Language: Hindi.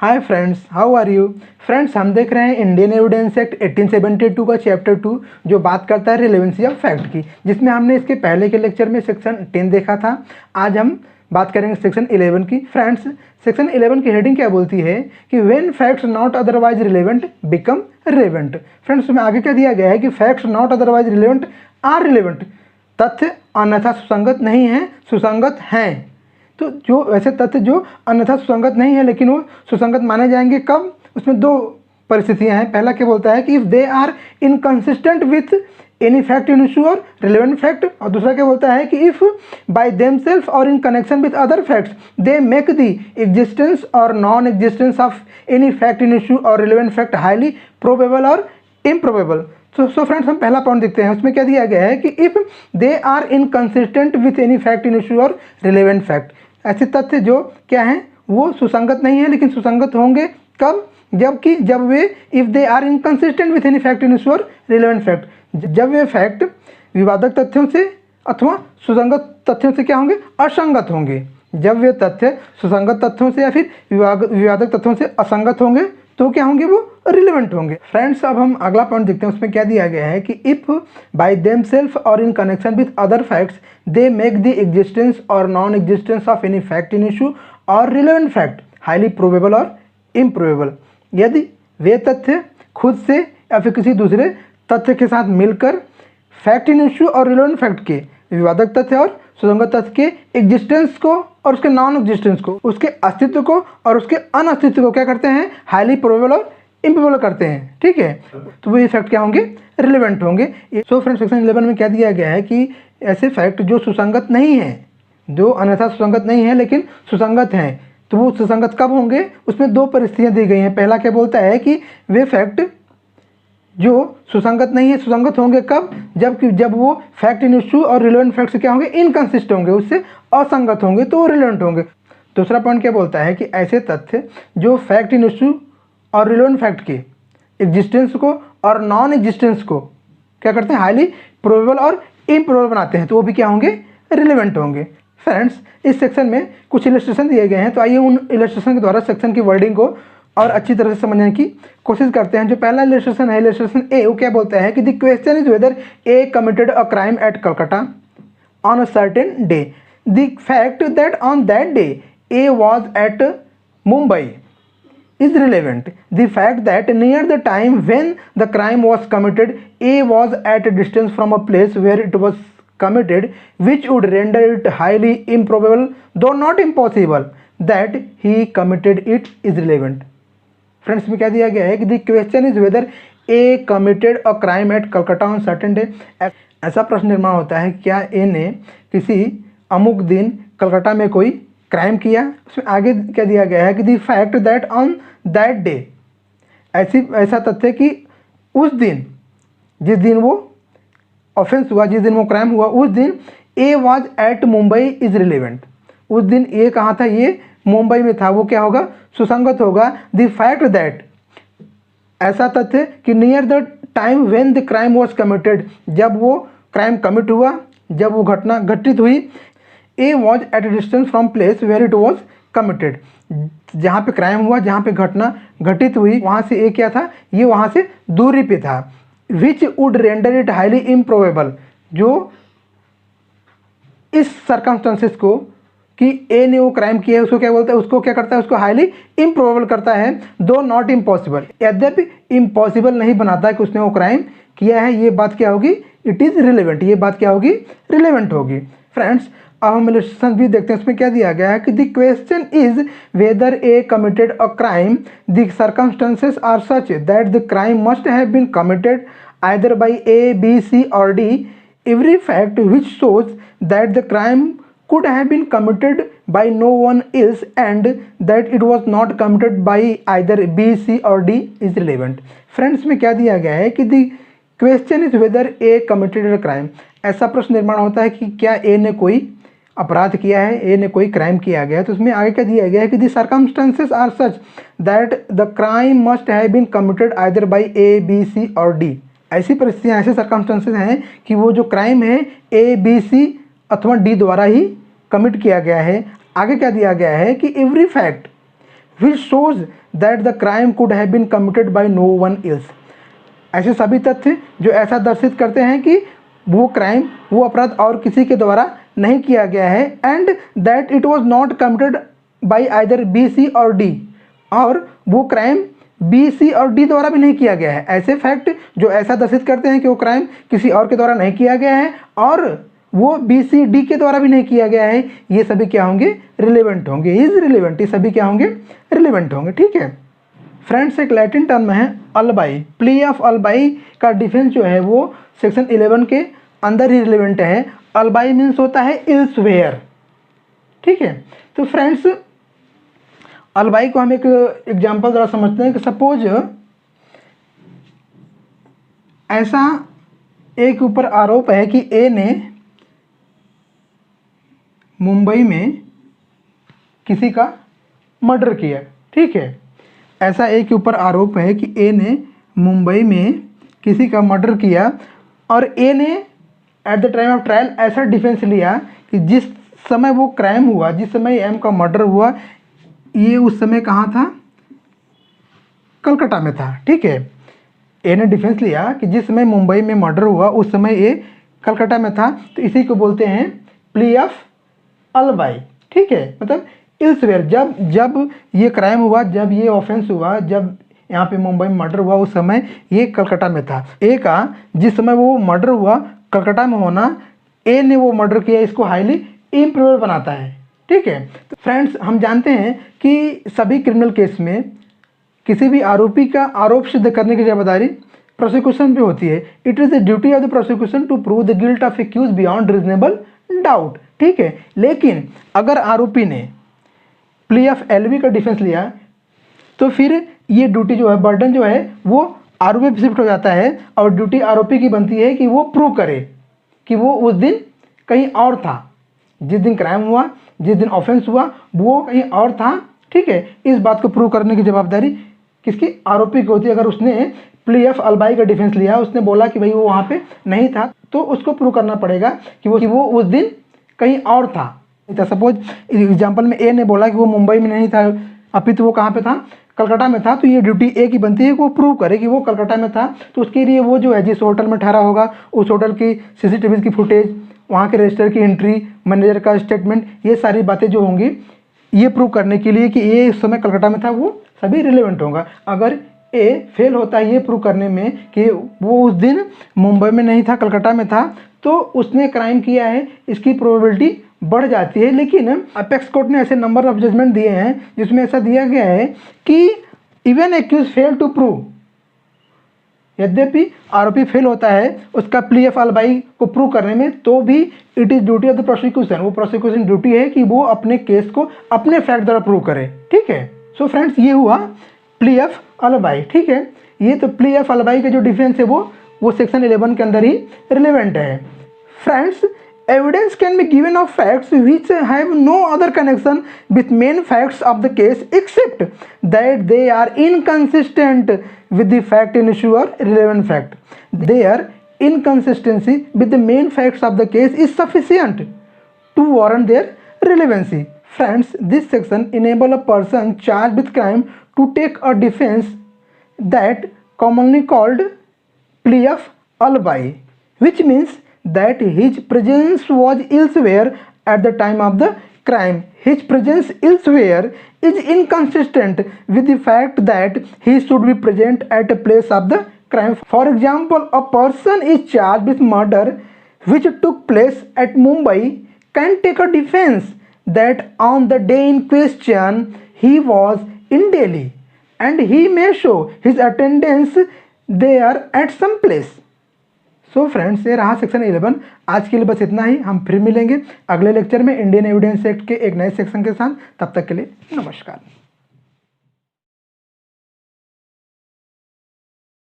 Hi friends, how are you. Friends, हम देख रहे हैं इंडियन एविडेंस एक्ट 1872 का चैप्टर 2 जो बात करता है रिलेवेंसी ऑफ फैक्ट की, जिसमें हमने इसके पहले के लेक्चर में सेक्शन 10 देखा था। आज हम बात करेंगे सेक्शन 11 की। फ्रेंड्स, सेक्शन 11 की हेडिंग क्या बोलती है कि when facts not otherwise relevant become relevant. Friends, उसमें आगे क्या दिया गया है कि facts not otherwise relevant are relevant. तथ्य अन्यथा सुसंगत नहीं है, सुसंगत हैं। तो जो ऐसे तथ्य जो अन्यथा सुसंगत नहीं है लेकिन वो सुसंगत माने जाएंगे कब, उसमें दो परिस्थितियां हैं। पहला क्या बोलता है कि if they are inconsistent with any fact in issue or relevant fact, और दूसरा क्या बोलता है कि if by themselves or in connection with other facts they make the existence or non existence of any fact in issue or relevant fact highly probable or improbable. So friends, हम पहला पॉइंट देखते हैं। उसमें क्या दिया गया है कि if they are inconsistent with any fact in issue or relevant fact, ऐसे तथ्य जो क्या हैं वो सुसंगत नहीं है लेकिन सुसंगत होंगे कब, जबकि जब वे if they are inconsistent with any fact in issue or relevant fact, जब वे फैक्ट विवादक तथ्यों से अथवा सुसंगत तथ्यों से क्या होंगे, असंगत होंगे। जब वे तथ्य सुसंगत तथ्यों से या फिर विवादक तथ्यों से असंगत होंगे तो क्या होंगे, वो रिलेवेंट होंगे। फ्रेंड्स, अब हम अगला पॉइंट देखते हैं। उसमें क्या दिया गया है कि if bye themselves or in connection with other facts they make the existence or non existence of any fact in issue or relevant fact highly probable or improbable. यदि वे तथ्य खुद से या फिर किसी दूसरे तथ्य के साथ मिलकर fact in issue or relevant fact के विवादक तथ्य और सुसंगत तथ्य के एग्जिस्टेंस को और उसके नॉन एग्जिस्टेंस को, उसके अस्तित्व को और उसके अनअस्तित्व को क्या करते हैं, हाईली प्रोबेबल और इम्प्रोबेबल करते हैं। ठीक है, तो वो फैक्ट क्या होंगे, रिलेवेंट होंगे। सो फ्रेंड्स, सेक्शन 11 में क्या दिया गया है कि ऐसे फैक्ट जो सुसंगत नहीं है, जो अन्यथा सुसंगत नहीं है लेकिन सुसंगत हैं, तो वो सुसंगत कब होंगे, उसमें दो परिस्थितियाँ दी गई हैं। पहला क्या बोलता है कि वे फैक्ट जो सुसंगत नहीं है सुसंगत होंगे कब, जब वो fact in issue or relevant fact से क्या होंगे, इनकंसिस्ट होंगे, उससे असंगत होंगे, तो वो रिलेवेंट होंगे। दूसरा पॉइंट क्या बोलता है कि ऐसे तथ्य जो fact in issue or relevant fact के एग्जिस्टेंस को और नॉन एग्जिस्टेंस को क्या करते हैं, हाईली प्रोबेबल और इम्प्रोबेबल बनाते हैं, तो वो भी क्या होंगे, रिलेवेंट होंगे। फ्रेंड्स, इस सेक्शन में कुछ इलस्ट्रेशन दिए गए हैं, तो आइए उन इलस्ट्रेशन के द्वारा सेक्शन की वर्डिंग को और अच्छी तरह से समझने की कोशिश करते हैं। जो पहला इलस्ट्रेशन है, इलस्ट्रेशन ए, वो क्या बोलता है कि the question is whether A committed a crime at Calcutta on a certain day. The fact that on that day A was at Mumbai is relevant. The fact that near the time when the crime was committed, A was at a distance from a place where it was committed, which would render it highly improbable, though not impossible, that he committed it is relevant. Friends, में क्या दिया गया है कि the question is whether A committed a crime at Calcutta on certain day. ऐसा प्रश्न निर्माण होता है क्या ए ने किसी अमुक दिन कलकत्ता में कोई क्राइम किया। उसमें आगे क्या दिया गया है कि the fact that on that day, ऐसा तथ्य कि उस दिन, जिस दिन वो ऑफेंस हुआ, जिस दिन वो क्राइम हुआ, उस दिन ए was at Mumbai is relevant. उस दिन ए कहाँ था, ये मुंबई में था, वो क्या होगा, सुसंगत होगा। द फैक्ट दैट, ऐसा तथ्य कि near the time when the crime was committed, जब वो क्राइम कमिट हुआ, जब वो घटना घटित हुई, A was at a distance from place where it was committed, जहाँ पे क्राइम हुआ, जहाँ पे घटना घटित हुई, वहाँ से ए क्या था, ये वहाँ से दूरी पे था। Which would render it highly improbable, जो इस सर्कमस्टेंसेस को कि ए ने वो क्राइम किया है उसको क्या बोलता है, उसको क्या करता है, उसको हाईली इम्प्रोबेबल करता है, दो नॉट इम्पॉसिबल, यद्यपि इम्पॉसिबल नहीं बनाता है कि उसने वो क्राइम किया है। ये बात क्या होगी, इट इज़ रिलेवेंट, ये बात क्या होगी, रिलेवेंट होगी। फ्रेंड्स, अब हम इलस्ट्रेशन भी देखते हैं। उसमें क्या दिया गया है कि the question is whether A committed a crime, the circumstances are such that the crime must have been committed either by A, B, C or D. Every fact which shows that the crime could have been committed by no one else and that it was not committed by either B, C or D is relevant. Friends, में क्या दिया गया है कि the question is whether A committed a crime, ऐसा प्रश्न निर्माण होता है कि क्या ए ने कोई अपराध किया है, ए ने कोई क्राइम किया गया है। तो उसमें आगे क्या दिया गया है कि the circumstances are such that the crime must have been committed either by A, B, C or D. ऐसी परिस्थितियाँ, ऐसे सर्कमस्टेंसेस हैं कि वो जो क्राइम है ए, बी, सी अथवा डी द्वारा ही कमिट किया गया है। आगे क्या दिया गया है कि every fact which shows that the crime could have been committed by no one else। ऐसे सभी तथ्य जो ऐसा दर्शित करते हैं कि वो क्राइम, वो अपराध और किसी के द्वारा नहीं किया गया है, and that it was not committed by either B, C or D, और वो crime B, C or D द्वारा भी नहीं किया गया है। ऐसे फैक्ट जो ऐसा दर्शित करते हैं कि वो क्राइम किसी और के द्वारा नहीं किया गया है और वो बी, सी, डी के द्वारा भी नहीं किया गया है, ये सभी क्या होंगे? रिलेवेंट होंगे, इज रिलेवेंट, ये सभी क्या होंगे? रिलेवेंट होंगे। ठीक है फ्रेंड्स, एक लैटिन टर्म है अल्बाई। प्ली ऑफ अल्बाई का डिफेंस जो है वो सेक्शन 11 के अंदर ही रिलेवेंट है। अल्बाई मीन्स होता है इल्सवेयर। ठीक है, तो फ्रेंड्स अल्बाई को हम एक एग्जाम्पल द्वारा समझते हैं कि सपोज ऐसा ए के ऊपर आरोप है कि ए ने मुंबई में किसी का मर्डर किया। ठीक है, ऐसा ए के ऊपर आरोप है कि ए ने मुंबई में किसी का मर्डर किया और ए ने at the time of trial ऐसा डिफेंस लिया कि जिस समय वो क्राइम हुआ, जिस समय एम का मर्डर हुआ, ये उस समय कहाँ था? कलकत्ता में था। ठीक है, ए ने डिफेंस लिया कि जिस समय मुंबई में मर्डर हुआ उस समय ए कलकत्ता में था, तो इसी को बोलते हैं प्ली ऑफ अल्बाई। ठीक है, मतलब इल्सवेयर, जब ये क्राइम हुआ, जब ये ऑफेंस हुआ, जब यहाँ पे मुंबई में मर्डर हुआ उस समय ये कलकत्ता में था। ए का जिस समय वो मर्डर हुआ कलकत्ता में होना, ए ने वो मर्डर किया, इसको हाईली इम्प्रोबेबल बनाता है। ठीक है, तो फ्रेंड्स हम जानते हैं कि सभी क्रिमिनल केस में किसी भी आरोपी का आरोप सिद्ध करने की जिम्मेदारी प्रोसिक्यूशन पे होती है। It is the duty of the prosecution to prove the guilt of accused beyond reasonable doubt. ठीक है, लेकिन अगर आरोपी ने प्ली ऑफ एलवी का डिफेंस लिया तो फिर ये ड्यूटी जो है, बर्डन जो है वो आरोपी पे शिफ्ट हो जाता है और ड्यूटी आरोपी की बनती है कि वो प्रूव करे कि वो उस दिन कहीं और था, जिस दिन क्राइम हुआ, जिस दिन ऑफेंस हुआ वो कहीं और था। ठीक है, इस बात को प्रूव करने की जवाबदारी किसकी? आरोपी की होती है। अगर उसने प्ली ऑफ अल्बाई का डिफेंस लिया, उसने बोला कि भाई वो वहाँ पे नहीं था, तो उसको प्रूव करना पड़ेगा कि वो उस दिन कहीं और था। सपोज एग्जाम्पल में ए ने बोला कि वो मुंबई में नहीं था, अपितु वो कहाँ पे था? कलकत्ता में था, तो ये ड्यूटी ए की बनती है कि वो प्रूव करे कि वो कलकत्ता में था। तो उसके लिए वो जो है जिस होटल में ठहरा होगा उस होटल की सीसीटीवी की फुटेज, वहाँ के रजिस्टर की एंट्री, मैनेजर का स्टेटमेंट, ये सारी बातें जो होंगी ये प्रूव करने के लिए कि ये उस समय कलकत्ता में था, वो सभी रिलेवेंट होगा। अगर ए फेल होता है ये प्रूव करने में कि वो उस दिन मुंबई में नहीं था, कलकत्ता में था, तो उसने क्राइम किया है, इसकी प्रोबेबिलिटी बढ़ जाती है। लेकिन अपेक्स कोर्ट ने ऐसे नंबर ऑफ जजमेंट दिए हैं जिसमें ऐसा दिया गया है कि even accused fail to prove, यद्यपि आरोपी फेल होता है उसका प्ली ऑफ अल्बाई को प्रूव करने में, तो भी it is duty of the prosecution, वो प्रोसिक्यूशन ड्यूटी है कि वो अपने केस को अपने फैक्ट द्वारा प्रूव करे। ठीक है, सो फ्रेंड्स ये हुआ प्ली ऑफ अल्बाई। ठीक है, ये तो प्ली ऑफ अल्बाई का जो डिफेंस है वो सेक्शन 11 के अंदर ही रिलेवेंट है। Friends, evidence can be given of facts which have no other connection with main facts of the case except that they are inconsistent with the fact in issue or relevant fact. Their inconsistency with the main facts of the case is sufficient to warrant their relevancy. Friends, this section enable a person charged with crime to take a defense that commonly called plea of alibi, which means that his presence was elsewhere at the time of the crime. His presence elsewhere is inconsistent with the fact that he should be present at the place of the crime. For example, a person is charged with murder which took place at Mumbai can take a defense that on the day in question he was in Delhi and he may show his attendance there at some place. So friends, ये रहा सेक्शन 11। आज के लिए बस इतना ही। हम फिर मिलेंगे अगले लेक्चर में इंडियन एविडेंस एक्ट के एक नए सेक्शन के साथ। तब तक के लिए नमस्कार।